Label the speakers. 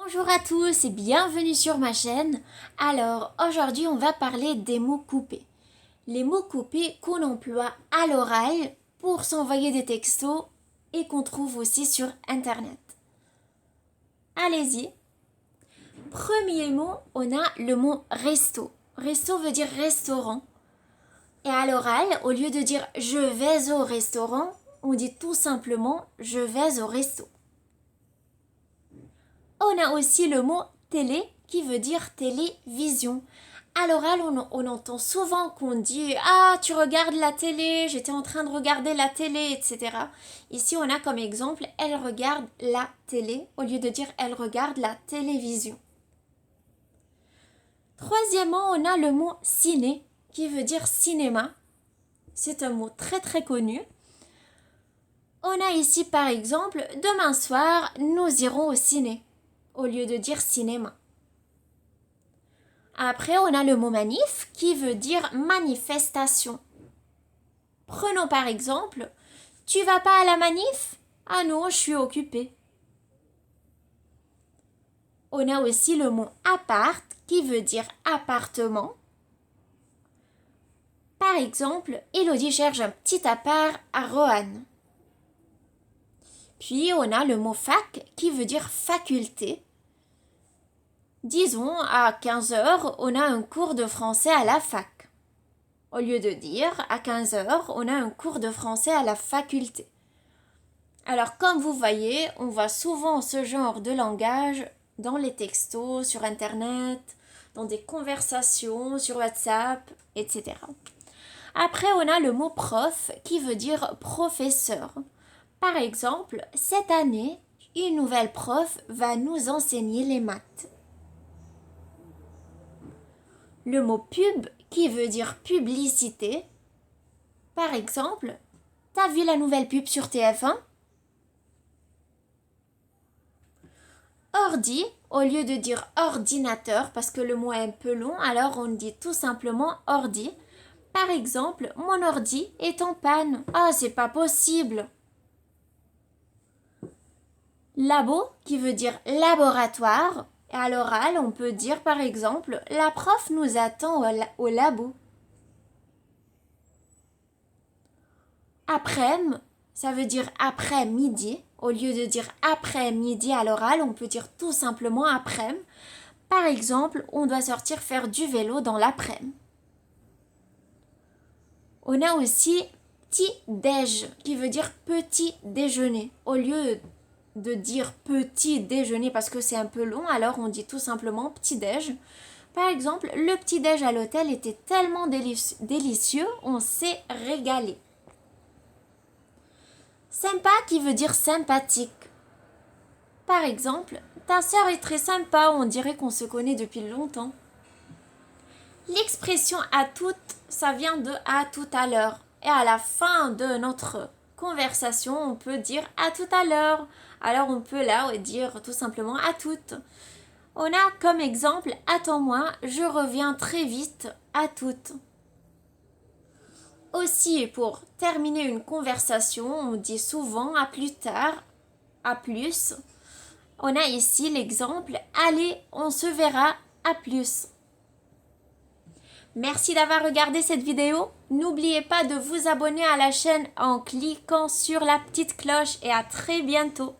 Speaker 1: Bonjour à tous et bienvenue sur ma chaîne. Alors aujourd'hui on va parler des mots coupés. Les mots coupés qu'on emploie à l'oral pour s'envoyer des textos et qu'on trouve aussi sur internet. Allez-y. Premier mot, on a le mot resto. Resto veut dire restaurant. Et à l'oral, au lieu de dire je vais au restaurant, on dit tout simplement je vais au resto. On a aussi le mot télé qui veut dire télévision. À l'oral, on entend souvent qu'on dit ah, tu regardes la télé, j'étais en train de regarder la télé, etc. Ici, on a comme exemple elle regarde la télé au lieu de dire elle regarde la télévision. Troisièmement, on a le mot ciné qui veut dire cinéma. C'est un mot très très connu. On a ici par exemple demain soir, nous irons au ciné au lieu de dire cinéma. Après, on a le mot manif qui veut dire manifestation. Prenons par exemple, tu vas pas à la manif? Ah non, je suis occupée. On a aussi le mot appart qui veut dire appartement. Par exemple, Elodie cherche un petit appart à Roanne. Puis on a le mot fac qui veut dire faculté. Disons, à 15 heures, on a un cours de français à la fac. Au lieu de dire, à 15 heures, on a un cours de français à la faculté. Alors, comme vous voyez, on voit souvent ce genre de langage dans les textos, sur Internet, dans des conversations, sur WhatsApp, etc. Après, on a le mot prof qui veut dire professeur. Par exemple, cette année, une nouvelle prof va nous enseigner les maths. Le mot pub qui veut dire publicité. Par exemple, t'as vu la nouvelle pub sur TF1? Ordi, au lieu de dire ordinateur parce que le mot est un peu long, alors on dit tout simplement ordi. Par exemple, mon ordi est en panne. Ah, c'est pas possible. Labo, qui veut dire laboratoire. Et à l'oral, on peut dire par exemple, la prof nous attend au labo. Après-midi, ça veut dire après-midi. Au lieu de dire après-midi à l'oral, on peut dire tout simplement après-midi. Par exemple, on doit sortir faire du vélo dans l'après-midi. On a aussi petit-déj, qui veut dire petit déjeuner. Au lieu de dire petit déjeuner parce que c'est un peu long, alors on dit tout simplement petit-déj. Par exemple, le petit-déj à l'hôtel était tellement délicieux, on s'est régalé. Sympa qui veut dire sympathique. Par exemple, ta sœur est très sympa, on dirait qu'on se connaît depuis longtemps. L'expression à toutes, ça vient de à tout à l'heure. Et à la fin de notre conversation, on peut dire à tout à l'heure. Alors on peut là dire tout simplement à toutes. On a comme exemple attends-moi, je reviens très vite, à toutes. Aussi, pour terminer une conversation, on dit souvent à plus tard, à plus. On a ici l'exemple allez, on se verra, à plus. Merci d'avoir regardé cette vidéo. N'oubliez pas de vous abonner à la chaîne en cliquant sur la petite cloche et à très bientôt.